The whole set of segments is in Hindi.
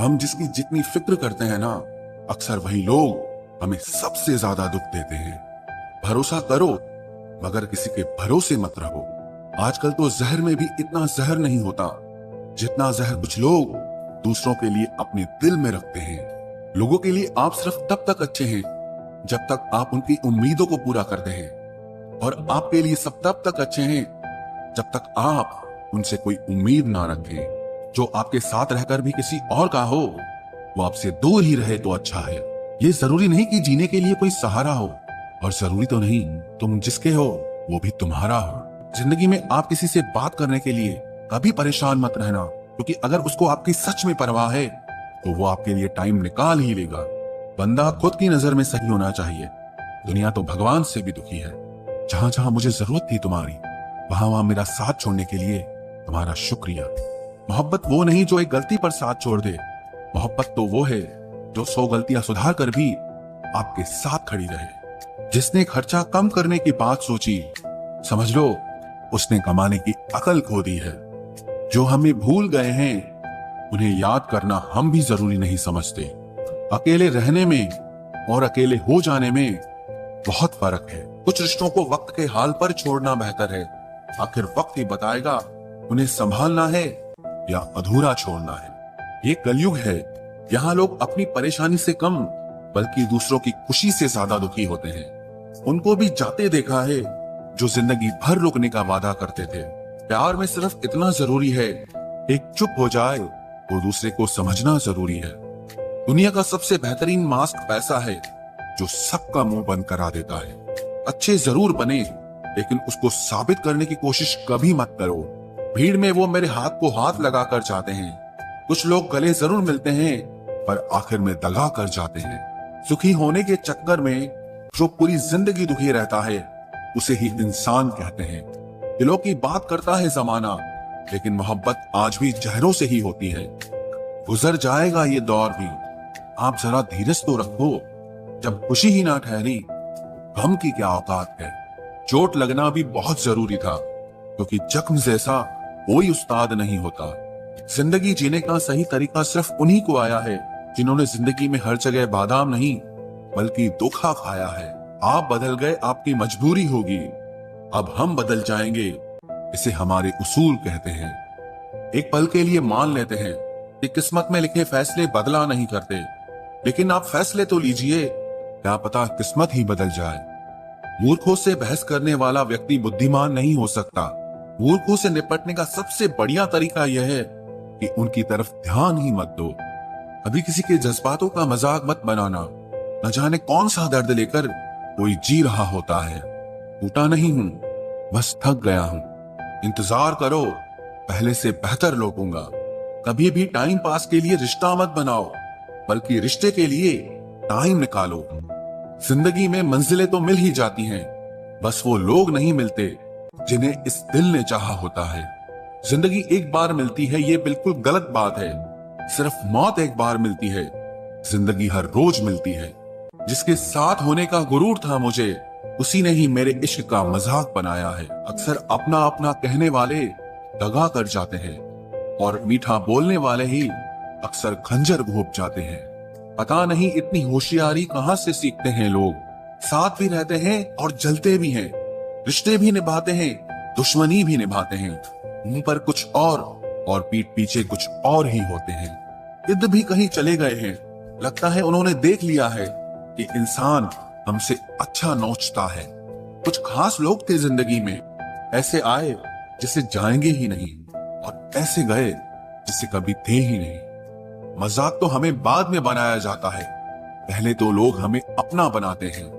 हम जिसकी जितनी फिक्र करते हैं ना, अक्सर वही लोग हमें सबसे ज्यादा दुख देते हैं। भरोसा करो मगर किसी के भरोसे मत रहो। आजकल तो जहर में भी इतना जहर नहीं होता जितना जहर कुछ लोग दूसरों के लिए अपने दिल में रखते हैं। लोगों के लिए आप सिर्फ तब तक अच्छे हैं जब तक आप उनकी उम्मीदों को पूरा करते हैं, और आपके लिए सब तब तक अच्छे हैं जब तक आप उनसे कोई उम्मीद ना रखें। जो आपके साथ रहकर भी किसी और का हो, वो आपसे दूर ही रहे तो अच्छा है। ये जरूरी नहीं कि जीने के लिए कोई सहारा हो, और जरूरी तो नहीं तुम जिसके हो वो भी तुम्हारा हो। जिंदगी में आप किसी से बात करने के लिए कभी परेशान मत रहना, क्योंकि अगर उसको आपकी सच में परवाह है तो वो आपके लिए टाइम निकाल ही लेगा। बंदा खुद की नजर में सही होना चाहिए। दुनिया तो भगवान से भी दुखी है। जहां जहां मुझे जरूरत थी तुम्हारी, वहां वहां मेरा साथ छोड़ने के लिए तुम्हारा शुक्रिया। मोहब्बत वो नहीं जो एक गलती पर साथ छोड़ दे। मोहब्बत तो वो है जो 100 गलतियां सुधार कर भी आपके साथ खड़ी रहे। जिसने खर्चा कम करने की बात सोची, समझ लो उसने कमाने की अकल खो दी है। जो हमें भूल गए हैं उन्हें याद करना हम भी जरूरी नहीं समझते। अकेले रहने में और अकेले हो जाने में बहुत फर्क है। कुछ रिश्तों को वक्त के हाल पर छोड़ना बेहतर है। आखिर वक्त ही बताएगा उन्हें संभालना है या अधूरा छोड़ना है। ये कलयुग है, यहाँ लोग अपनी परेशानी से कम बल्कि दूसरों की खुशी से ज्यादा दुखी होते हैं। उनको भी जाते देखा है जो जिंदगी भर रुकने का वादा करते थे। प्यार में सिर्फ इतना जरूरी है, एक चुप हो जाए वो दूसरे को समझना जरूरी है। दुनिया का सबसे बेहतरीन मास्क पैसा है जो सबका मुंह बंद करा देता है। अच्छे जरूर बने लेकिन उसको साबित करने की कोशिश कभी मत करो। भीड़ में वो मेरे हाथ को हाथ लगा कर जाते हैं। कुछ लोग गले जरूर मिलते हैं पर आखिर में दगा कर जाते हैं। सुखी होने के चक्कर में जो पूरी जिंदगी दुखी रहता है उसे ही इंसान कहते हैं। दिलों की बात करता है जमाना, लेकिन मोहब्बत आज भी चेहरों से ही होती है। गुजर जाएगा ये दौर भी, आप जरा धीरज तो रखो। जब खुशी ही ना ठहरी, गम की क्या औकात है। चोट लगना भी बहुत जरूरी था, क्योंकि जख्म जैसा कोई उस्ताद नहीं होता। जिंदगी जीने का सही तरीका सिर्फ उन्हीं को आया है जिन्होंने जिंदगी में हर जगह बादाम नहीं बल्कि धोखा खाया है। आप बदल गए, आपकी मजबूरी होगी, अब हम बदल जाएंगे, इसे हमारे उसूल कहते हैं। एक पल के लिए मान लेते हैं कि किस्मत में लिखे फैसले बदला नहीं करते, लेकिन आप फैसले तो लीजिए, क्या पता किस्मत ही बदल जाए। मूर्खों से बहस करने वाला व्यक्ति बुद्धिमान नहीं हो सकता। मूर्खों से निपटने का सबसे बढ़िया तरीका यह है कि उनकी तरफ ध्यान ही मत दो। अभी किसी के जज्बातों का मजाक मत बनाना। न जाने कौन सा दर्द लेकर कोई जी रहा होता है। टूटा नहीं हूं, बस थक गया हूं। इंतजार करो, पहले से बेहतर लौटूंगा। कभी भी टाइम पास के लिए रिश्ता मत बनाओ, बल्कि रिश्ते के लिए टाइम निकालो। जिंदगी में मंजिलें तो मिल ही जाती हैं, बस वो लोग नहीं मिलते जिन्हें इस दिल ने चाहा होता है। जिंदगी एक बार मिलती है, ये बिल्कुल गलत बात है। सिर्फ मौत एक बार मिलती है, जिंदगी हर रोज मिलती है। जिसके साथ होने का गुरूर था मुझे, उसी ने ही मेरे इश्क का मजाक बनाया है। अक्सर अपना अपना कहने वाले दगा कर जाते हैं, और मीठा बोलने वाले ही अक्सर खंजर घोंप जाते हैं। पता नहीं इतनी होशियारी कहां से सीखते हैं लोग। साथ भी रहते हैं और जलते भी हैं, रिश्ते भी निभाते हैं, दुश्मनी भी निभाते हैं। मुंह पर कुछ और पीठ पीछे कुछ और ही होते हैं। इध भी कहीं चले गए हैं, लगता है उन्होंने देख लिया है कि इंसान हमसे अच्छा नोचता है। कुछ खास लोग थे जिंदगी में, ऐसे आए जिसे जाएंगे ही नहीं, और ऐसे गए जिसे कभी थे ही नहीं। मजाक तो हमें बाद में बनाया जाता है, पहले तो लोग हमें अपना बनाते हैं।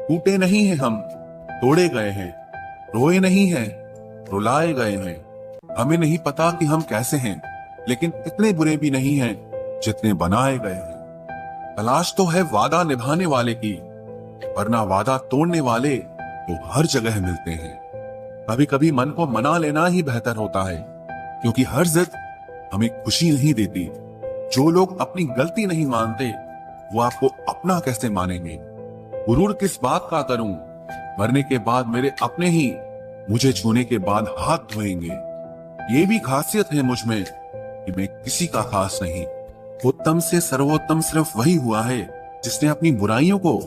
टूटे नहीं हैं हम, तोड़े गए हैं। रोए नहीं हैं, रुलाए गए हैं। हमें नहीं पता कि हम कैसे हैं, लेकिन इतने बुरे भी नहीं हैं जितने बनाए गए हैं। तलाश तो है वादा निभाने वाले की, वरना वादा तोड़ने वाले तो हर जगह मिलते हैं। कभी कभी मन को मना लेना ही बेहतर होता है, क्योंकि हर जिद हमें खुशी नहीं देती। जो लोग अपनी गलती नहीं मानते, वो आपको अपना कैसे मानेंगे। गुरूर किस बात का करूं, मरने के बाद मेरे अपने ही मुझे छूने के बाद हाथ धोएंगे। ये भी खासियत है मुझ में कि मैं किसी का खास नहीं, उत्तम से सर्वोत्तम सिर्फ वही हुआ है जिसने अपनी बुराइयों को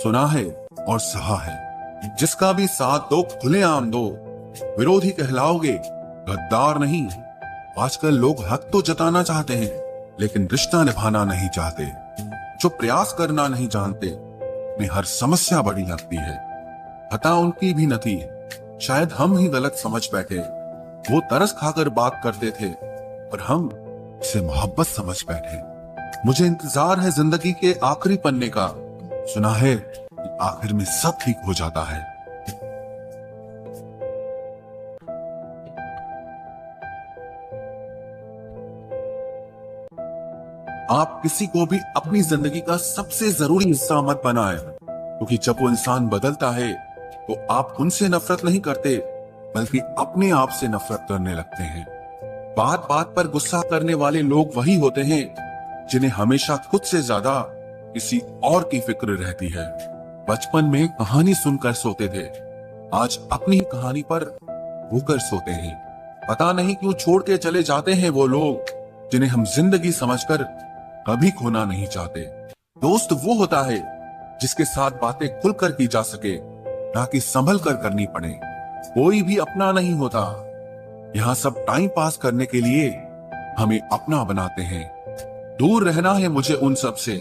सुना है और सहा है। जिसका भी साथ दो खुलेआम दो, विरोधी कहलाओगे, गद्दार नहीं। आजकल लोग हक तो जताना चाहते हैं लेकिन रिश्ता निभाना नहीं चाहते। जो प्रयास करना नहीं जानते में हर समस्या बड़ी लगती है। खता उनकी भी न थी, शायद हम ही गलत समझ बैठे। वो तरस खाकर बात करते थे पर हम इसे मोहब्बत समझ बैठे। मुझे इंतजार है जिंदगी के आखिरी पन्ने का, सुना है कि आखिर में सब ठीक हो जाता है। आप किसी को भी अपनी जिंदगी का सबसे जरूरी हिस्सा मत बनाएं, क्योंकि जब वो इंसान बदलता है तो आप उनसे नफरत नहीं करते बल्कि अपने आप से नफरत करने लगते हैं। बात बात पर गुस्सा करने वाले लोग वही होते हैं जिन्हें हमेशा खुद से ज्यादा किसी और की फिक्र रहती है। बचपन में कहानी सुनकर सोते थे, आज अपनी कहानी पर होकर सोते हैं। पता नहीं क्यों छोड़ के चले जाते हैं वो लोग जिन्हें हम जिंदगी समझकर कभी खोना नहीं चाहते। दोस्त वो होता है जिसके साथ बातें खुलकर की जा सके, ना कि संभल कर करनी पड़े। कोई भी अपना नहीं होता, यहाँ सब टाइम पास करने के लिए हमें अपना बनाते हैं। दूर रहना है मुझे उन सब से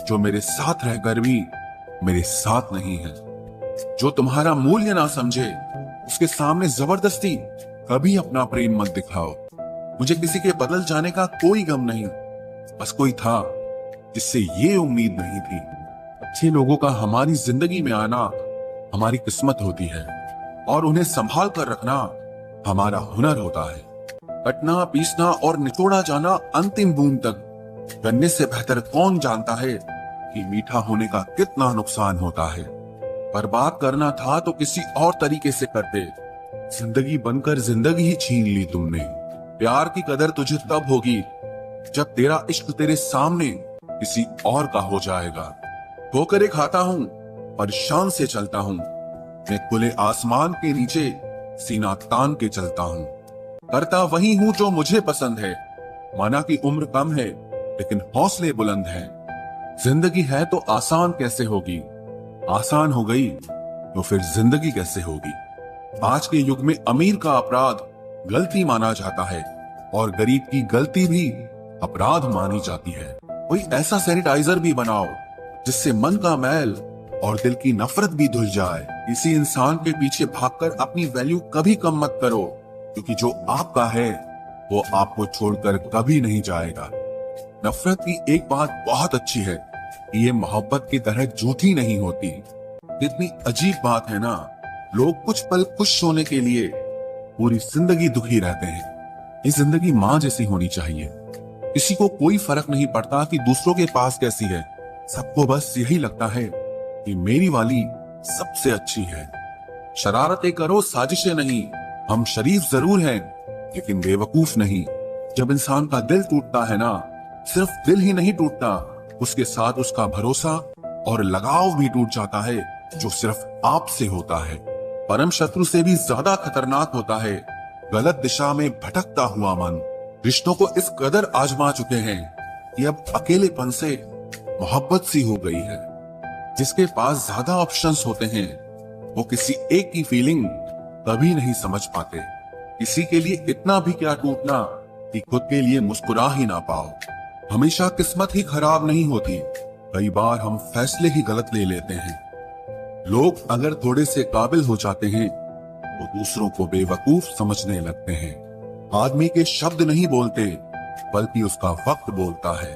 जो मेरे साथ रहकर भी मेरे साथ नहीं है। जो तुम्हारा मूल्य ना समझे उसके सामने जबरदस्ती कभी अपना प्रेम मत दिखाओ। मुझे किसी के बदल जाने का कोई गम नहीं, बस कोई था जिससे ये उम्मीद नहीं थी। अच्छे लोगों का हमारी जिंदगी में आना हमारी किस्मत होती है और उन्हें संभाल कर रखना हमारा हुनर होता है। कटना, पीसना और निचोड़ा जाना अंतिम बूंद तक करने से बेहतर कौन जानता है कि मीठा होने का कितना नुकसान होता है। बर्बाद करना था तो किसी और तरीके से करते, जिंदगी बनकर जिंदगी ही छीन ली तुमने। प्यार की कदर तुझे तब होगी जब तेरा इश्क तेरे सामने किसी और का हो जाएगा। ठोकरें खाता हूं पर शान से चलता हूं, मैं खुले आसमान के नीचे सीना तान के चलता हूं। करता वही हूं जो मुझे पसंद है, माना कि उम्र कम है लेकिन हौसले बुलंद हैं। जिंदगी है तो आसान कैसे होगी, आसान हो गई तो फिर जिंदगी कैसे होगी। आज के युग में अमीर का अपराध गलती माना जाता है और गरीब की गलती भी अपराध मानी जाती है। कोई ऐसा सैनिटाइजर भी बनाओ जिससे मन का मैल और दिल की नफरत भी धुल जाए। किसी इंसान के पीछे भागकर अपनी वैल्यू कभी कम मत करो, क्योंकि जो आपका है वो आपको छोड़कर कभी नहीं जाएगा। नफरत की एक बात बहुत अच्छी है, ये मोहब्बत की तरह झूठी नहीं होती। कितनी अजीब बात है ना, लोग कुछ पल खुश होने के लिए पूरी जिंदगी दुखी रहते हैं। ये जिंदगी माँ जैसी होनी चाहिए। किसी को कोई फर्क नहीं पड़ता कि दूसरों के पास कैसी है, सबको बस यही लगता है कि मेरी वाली सबसे अच्छी है। शरारतें करो, साजिशें नहीं। हम शरीफ जरूर हैं लेकिन बेवकूफ नहीं। जब इंसान का दिल टूटता है ना, सिर्फ दिल ही नहीं टूटता, उसके साथ उसका भरोसा और लगाव भी टूट जाता है, जो सिर्फ आपसे होता है। परम शत्रु से भी ज्यादा खतरनाक होता है गलत दिशा में भटकता हुआ मन। रिश्तों को इस कदर आजमा चुके हैं कि अब अकेलेपन से मोहब्बत सी हो गई है। जिसके पास ज्यादा ऑप्शंस होते हैं वो किसी एक की फीलिंग कभी नहीं समझ पाते। किसी के लिए इतना भी क्या टूटना कि खुद के लिए मुस्कुरा ही ना पाओ। हमेशा किस्मत ही खराब नहीं होती, कई बार हम फैसले ही गलत ले लेते हैं। लोग अगर थोड़े से काबिल हो जाते हैं तो दूसरों को बेवकूफ समझने लगते हैं। आदमी के शब्द नहीं बोलते बल्कि उसका वक्त बोलता है।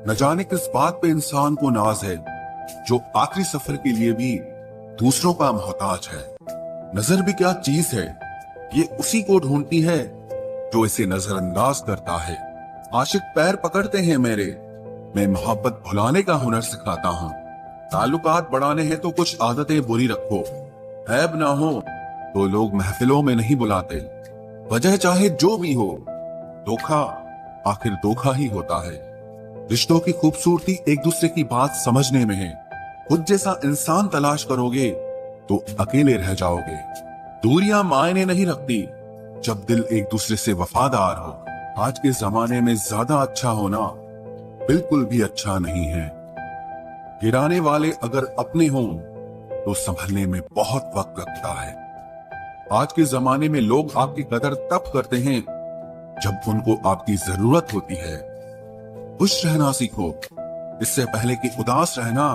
न जाने किस बात पे इंसान को नाज है जो आखिरी सफर के लिए भी दूसरों का मोहताज है। नजर भी क्या चीज है, ये उसी को ढूंढती है जो इसे नजरअंदाज करता है। आशिक पैर पकड़ते हैं मेरे, मैं मोहब्बत भुलाने का हुनर सिखाता हूँ। ताल्लुकात बढ़ाने हैं तो कुछ आदतें बुरी रखो, ऐब ना हो तो लोग महफिलों में नहीं बुलाते। वजह चाहे जो भी हो, धोखा आखिर धोखा ही होता है। रिश्तों की खूबसूरती एक दूसरे की बात समझने में है। खुद जैसा इंसान तलाश करोगे तो अकेले रह जाओगे। दूरियां मायने नहीं रखती जब दिल एक दूसरे से वफादार हो। आज के जमाने में ज्यादा अच्छा होना बिल्कुल भी अच्छा नहीं है। गिराने वाले अगर अपने हों तो संभलने में बहुत वक्त लगता है। आज के जमाने में लोग आपकी कदर तब करते हैं जब उनको आपकी जरूरत होती है। खुश रहना सीखो, इससे पहले कि उदास रहना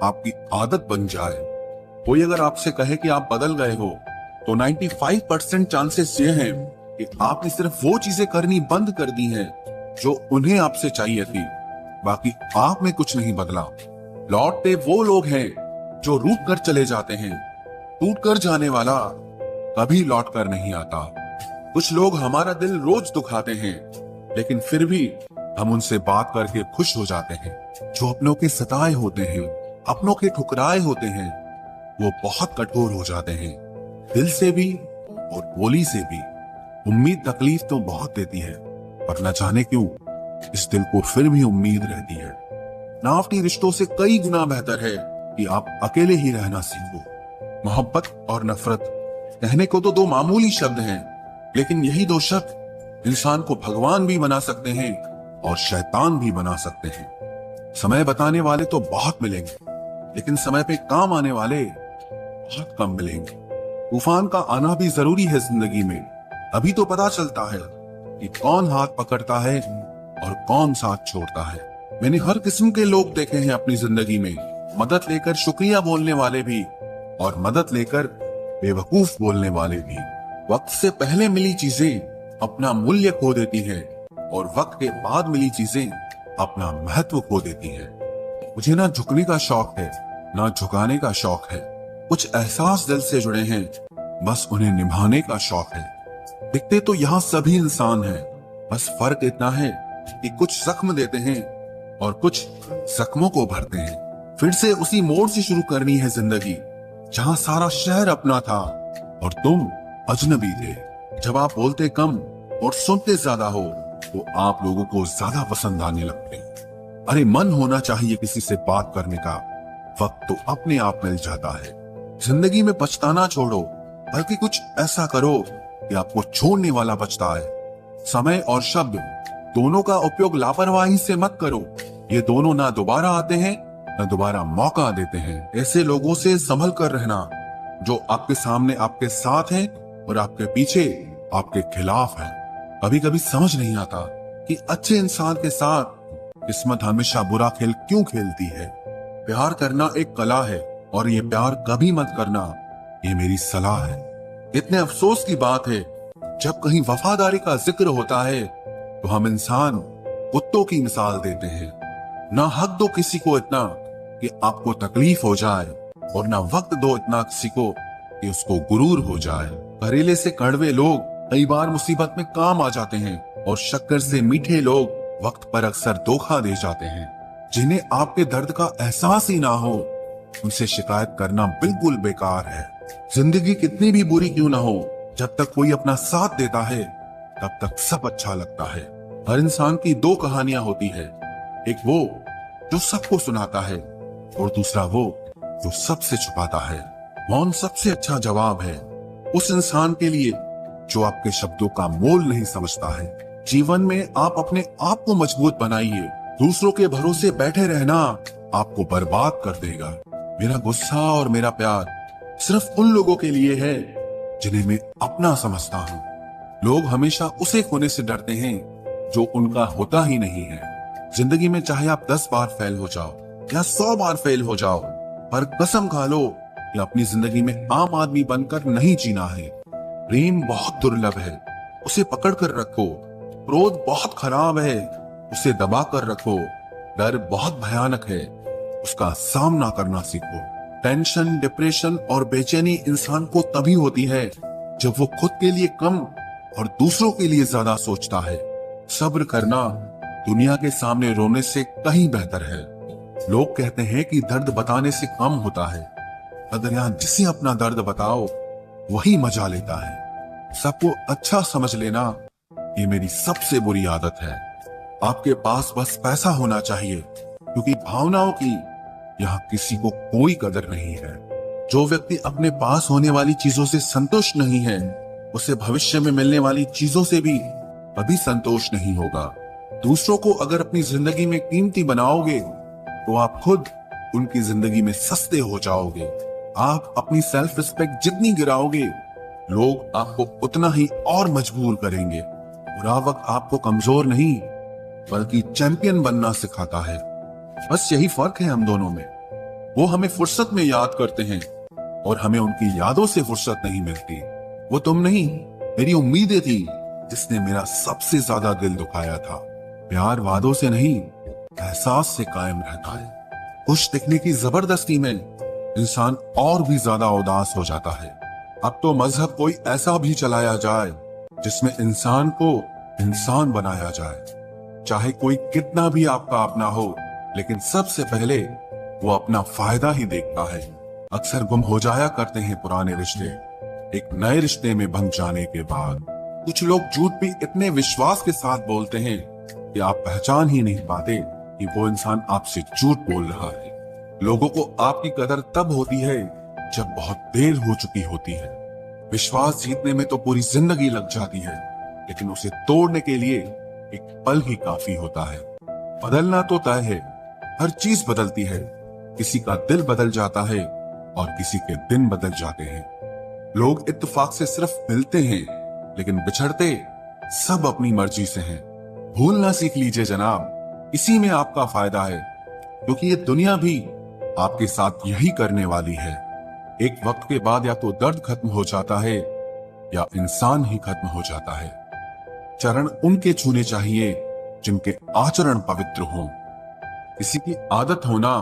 आपकी आदत बन जाए। कोई अगर आपसे कहे कि आप बदल गए हो तो 95% चांसेस ये हैं कि आपने सिर्फ वो चीजें करनी बंद कर दी हैं जो उन्हें आपसे चाहिए थी। बाकी आप में कुछ नहीं बदला। लौटते वो लोग हैं जो रूठ कर चले जाते हैं। टूट कर जाने वाला कभी लौट कर नहीं आता। कुछ लोग हमारा दिल रोज दुखाते हैं, लेकिन फिर भी हम उनसे बात करके खुश हो जाते हैं। जो अपनों के सताए होते हैं, अपनों के ठुकराए होते हैं, वो बहुत कठोर हो जाते हैं, दिल से भी और बोली से भी। उम्मीद तकलीफ तो बहुत देती है, पर न जाने क्यों इस दिल को फिर भी उम्मीद रहती है। नावटी रिश्तों से कई गुना बेहतर है कि आप अकेले ही रहना सीखो। मोहब्बत और नफरत कहने को तो दो मामूली शब्द हैं, लेकिन यही दो शब्द इंसान को भगवान भी बना सकते हैं और शैतान भी बना सकते हैं। समय बताने वाले तो बहुत मिलेंगे, लेकिन समय पे काम आने वाले बहुत कम मिलेंगे। तूफान का आना भी जरूरी है जिंदगी में। अभी तो पता चलता है कि कौन हाथ पकड़ता है और कौन साथ छोड़ता है। मैंने हर किस्म के लोग देखे हैं अपनी जिंदगी में। मदद लेकर शुक्रिया बोलने वाले भी और मदद लेकर बेवकूफ बोलने वाले भी। वक्त से पहले मिली चीजें अपना मूल्य खो देती हैं और वक्त के बाद मिली चीजें अपना महत्व खो देती हैं। मुझे ना झुकने का शौक है, ना झुकाने का शौक है। कुछ एहसास दिल से जुड़े हैं, बस उन्हें निभाने का शौक है। दिखते तो यहाँ सभी इंसान हैं, बस फर्क इतना है कि कुछ जख्म देते हैं और कुछ जख्मों को भरते हैं। फिर से उसी मोड़ से शुरू करनी है जिंदगी, जहाँ सारा शहर अपना था और तुम अजनबी थे। जब आप बोलते कम और सुनते ज्यादा हो तो आप लोगों को ज्यादा पसंद आने लगते हैं। अरे मन होना चाहिए किसी से बात करने का, वक्त तो अपने आप मिल जाता है। जिंदगी में पछताना छोड़ो, बल्कि कुछ ऐसा करो कि आपको छोड़ने वाला पछताए। समय और शब्द दोनों का उपयोग लापरवाही से मत करो। ये दोनों ना दोबारा आते हैं ना दोबारा मौका देते हैं। ऐसे लोगों से संभल कर रहना जो आपके सामने आपके साथ हैं और आपके पीछे आपके खिलाफ है। कभी कभी समझ नहीं आता कि अच्छे इंसान के साथ किस्मत हमेशा बुरा खेल क्यों खेलती है। प्यार करना एक कला है और ये प्यार कभी मत करना, ये मेरी सलाह है। इतने अफसोस की बात है, जब कहीं वफादारी का जिक्र होता है तो हम इंसान कुत्तों की मिसाल देते हैं। ना हक दो किसी को इतना कि आपको तकलीफ हो जाए, और ना वक्त दो इतना किसी को कि उसको गुरूर हो जाए। करेले से कड़वे लोग कई बार मुसीबत में काम आ जाते हैं, और शक्कर से मीठे लोग वक्त पर अक्सर धोखा दे जाते हैं। जिन्हें आपके दर्द का एहसास ही ना हो, उनसे शिकायत करना बिल्कुल बेकार है। जिंदगी कितनी भी बुरी क्यों ना हो, जब तक कोई अपना साथ देता है तब तक सब अच्छा लगता है। हर इंसान की दो कहानियां होती है, एक वो जो सबको सुनाता है और दूसरा वो जो सबसे छुपाता है। मौन सबसे अच्छा जवाब है उस इंसान के लिए जो आपके शब्दों का मोल नहीं समझता है। जीवन में आप अपने आप को मजबूत बनाइए। दूसरों के भरोसे बैठे रहना आपको बर्बाद कर देगा। मेरा गुस्सा और मेरा प्यार सिर्फ उन लोगों के लिए है जिन्हें मैं अपना समझता हूँ। लोग हमेशा उसे खोने से डरते हैं जो उनका होता ही नहीं है। जिंदगी में चाहे आप 10 बार फेल हो जाओ या 100 बार फेल हो जाओ, पर कसम खा लो कि अपनी जिंदगी में आम आदमी बनकर नहीं जीना है। प्रेम बहुत दुर्लभ है, उसे पकड़ कर रखो। क्रोध बहुत खराब है, उसे दबा कर रखो। डर बहुत भयानक है, उसका सामना करना सीखो। टेंशन, डिप्रेशन और बेचैनी इंसान को तभी होती है जब वो खुद के लिए कम और दूसरों के लिए ज्यादा सोचता है। सब्र करना दुनिया के सामने रोने से कहीं बेहतर है। लोग कहते हैं कि दर्द बताने से कम होता है, अगर यहाँ जिसे अपना दर्द बताओ वही मजा लेता है। सबको अच्छा समझ लेना ये मेरी सबसे बुरी आदत है। आपके पास बस पैसा होना चाहिए, क्योंकि भावनाओं की यहाँ किसी को कोई कदर नहीं है। जो व्यक्ति अपने पास होने वाली चीजों से संतुष्ट नहीं है, उसे भविष्य में मिलने वाली चीजों से भी कभी संतोष नहीं होगा। दूसरों को अगर अपनी जिंदगी में कीमती बनाओगे तो आप खुद उनकी जिंदगी में सस्ते हो जाओगे। आप अपनी सेल्फ रिस्पेक्ट जितनी गिराओगे, लोग आपको उतना ही और मजबूर करेंगे। बुरा वक्त आपको कमजोर नहीं बल्कि चैंपियन बनना सिखाता है। बस यही फर्क है हम दोनों में। वो हमें फुर्सत में याद करते हैं और हमें उनकी यादों से फुर्सत नहीं मिलती। वो तुम नहीं, मेरी उम्मीदें थी जिसने मेरा सबसे ज्यादा दिल दुखाया था। प्यार वादों से नहीं, एहसास से कायम रहता है। खुश दिखने की जबरदस्ती में इंसान और भी ज्यादा उदास हो जाता है। अब तो मजहब कोई ऐसा भी चलाया जाए जिसमें इंसान को इंसान बनाया जाए। चाहे कोई कितना भी आपका अपना हो, लेकिन सबसे पहले वो अपना फायदा ही देखता है। अक्सर गुम हो जाया करते हैं पुराने रिश्ते एक नए रिश्ते में बंध जाने के बाद। कुछ लोग झूठ भी इतने विश्वास के साथ बोलते हैं कि आप पहचान ही नहीं पाते कि वो इंसान आपसे झूठ बोल रहा है। लोगों को आपकी कदर तब होती है जब बहुत देर हो चुकी होती है। विश्वास जीतने में तो पूरी जिंदगी लग जाती है, लेकिन उसे तोड़ने के लिए एक पल ही काफी होता है। बदलना तो तय है, हर चीज बदलती है। किसी का दिल बदल जाता है और किसी के दिन बदल जाते हैं। लोग इत्तेफाक से सिर्फ मिलते हैं, लेकिन बिछड़ते सब अपनी मर्जी से हैं। भूलना सीख लीजिए जनाब, इसी में आपका फायदा है, क्योंकि ये दुनिया भी आपके साथ यही करने वाली है। एक वक्त के बाद या तो दर्द खत्म हो जाता है या इंसान ही खत्म हो जाता है। चरण उनके छूने चाहिए जिनके आचरण पवित्र हों। किसी की आदत होना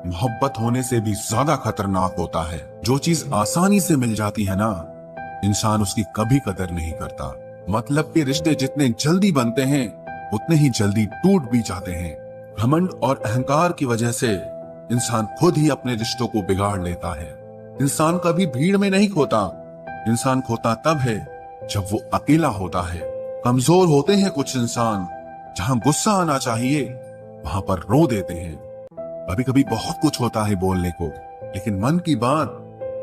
मोहब्बत होने से भी ज्यादा खतरनाक होता है। जो चीज आसानी से मिल जाती है ना, इंसान उसकी कभी कदर नहीं करता। मतलब के रिश्ते जितने जल्दी बनते हैं उतने ही जल्दी टूट भी जाते हैं। घमंड और अहंकार की वजह से इंसान खुद ही अपने रिश्तों को बिगाड़ लेता है। इंसान कभी भीड़ में नहीं खोता, इंसान खोता तब है जब वो अकेला होता है। कमजोर होते हैं कुछ इंसान, जहां गुस्सा आना चाहिए वहां पर रो देते हैं। कभी कभी बहुत कुछ होता है बोलने को, लेकिन मन की बात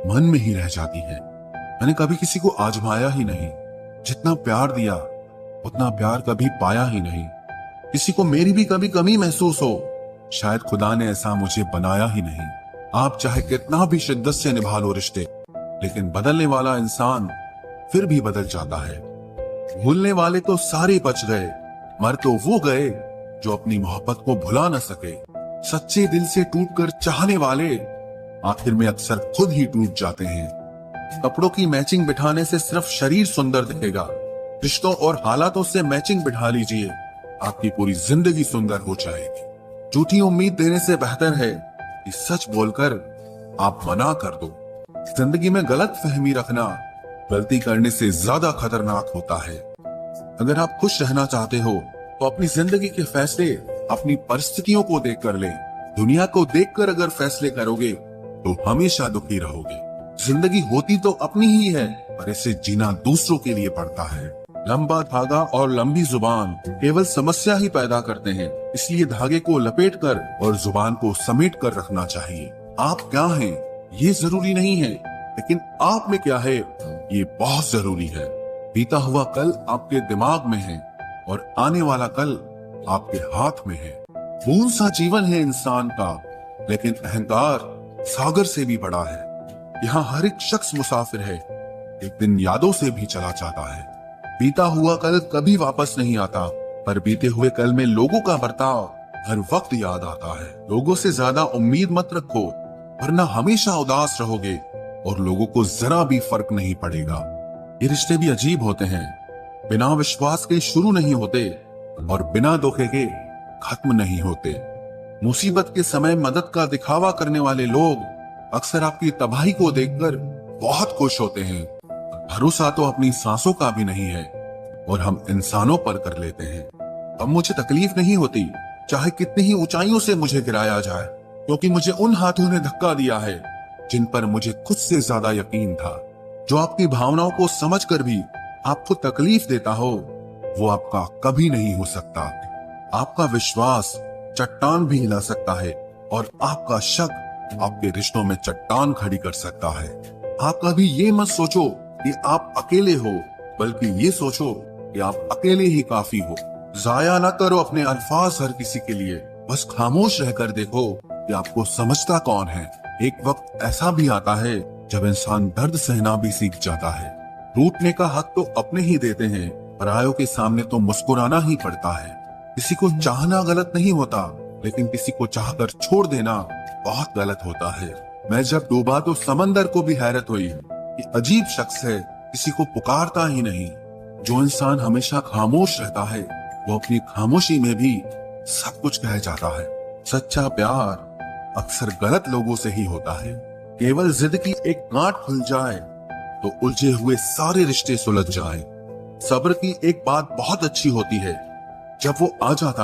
मन में ही रह जाती है। मैंने कभी किसी को आजमाया ही नहीं, जितना प्यार दिया उतना प्यार कभी पाया ही नहीं। किसी को मेरी भी कभी कमी महसूस हो, शायद खुदा ने ऐसा मुझे बनाया ही नहीं। आप चाहे कितना भी शिद्दत से निभा लो रिश्ते, लेकिन बदलने वाला इंसान फिर भी बदल जाता है। भूलने वाले तो सारे बच गए, मर तो वो गए जो अपनी मोहब्बत को भुला न सके। सच्चे दिल से टूटकर चाहने वाले आखिर में अक्सर खुद ही टूट जाते हैं। कपड़ों की मैचिंग बिठाने से सिर्फ शरीर सुंदर दिखेगा, रिश्तों और हालातों से मैचिंग बिठा लीजिए, आपकी पूरी जिंदगी सुंदर हो जाएगी। झूठी उम्मीद देने से बेहतर है कि सच बोलकर आप मना कर दो। जिंदगी में गलत फहमी रखना गलती करने से ज्यादा खतरनाक होता है। अगर आप खुश रहना चाहते हो तो अपनी जिंदगी के फैसले अपनी परिस्थितियों को देखकर लें। दुनिया को देखकर अगर फैसले करोगे तो हमेशा दुखी रहोगे। जिंदगी होती तो अपनी ही है, पर इसे जीना दूसरों के लिए पड़ता है। लंबा धागा और लंबी जुबान केवल समस्या ही पैदा करते हैं, इसलिए धागे को लपेटकर और जुबान को समेट कर रखना चाहिए। आप क्या हैं ये जरूरी नहीं है, लेकिन आप में क्या है ये बहुत जरूरी है। बीता हुआ कल आपके दिमाग में है और आने वाला कल आपके हाथ में है। बूंद सा जीवन है इंसान का, लेकिन अहंकार सागर से भी बड़ा है। यहाँ हर एक शख्स मुसाफिर है, एक दिन यादों से भी चला जाता है। बीता हुआ कल कभी वापस नहीं आता, पर बीते हुए कल में लोगों का बर्ताव हर वक्त याद आता है। लोगों से ज्यादा उम्मीद मत रखो, वरना हमेशा उदास रहोगे और लोगों को जरा भी फर्क नहीं पड़ेगा। ये रिश्ते भी अजीब होते हैं, बिना विश्वास के शुरू नहीं होते और बिना धोखे के खत्म नहीं होते। मुसीबत के समय मदद का दिखावा करने वाले लोग अक्सर आपकी तबाही को देखकर बहुत खुश होते हैं। भरोसा तो अपनी सांसों का भी नहीं है और हम इंसानों पर कर लेते हैं। अब मुझे तकलीफ नहीं होती चाहे कितनी ही ऊंचाइयों से मुझे गिराया जाए, क्योंकि मुझे उन हाथों ने धक्का दिया है जिन पर मुझे खुद से ज्यादा यकीन था। जो आपकी भावनाओं को समझकर भी आपको तकलीफ देता हो, वो आपका कभी नहीं हो सकता। आपका विश्वास चट्टान भी हिला सकता है और आपका शक आपके रिश्तों में चट्टान खड़ी कर सकता है। आप कभी ये मत सोचो कि आप अकेले हो, बल्कि ये सोचो कि आप अकेले ही काफी हो। जाया ना करो अपने अल्फाज हर किसी के लिए, बस खामोश रहकर देखो कि आपको समझता कौन है। एक वक्त ऐसा भी आता है जब इंसान दर्द सहना भी सीख जाता है। रूठने का हक तो अपने ही देते हैं, परायों के सामने तो मुस्कुराना ही पड़ता है। किसी को चाहना गलत नहीं होता, लेकिन किसी को चाहकर छोड़ देना बहुत गलत होता है। मैं जब डूबा तो समंदर को भी हैरत हुई कि अजीब शख्स है, किसी को पुकारता ही नहीं। जो इंसान हमेशा खामोश रहता है वो अपनी खामोशी में भी सब कुछ कह जाता है। सच्चा प्यार अक्सर गलत लोगों से ही होता है। केवल जिद की एक गांठ खुल जाए तो उलझे हुए सारे रिश्ते सुलझ जाएं। सब्र की एक बात बहुत अच्छी होती है, जब वो आ जाता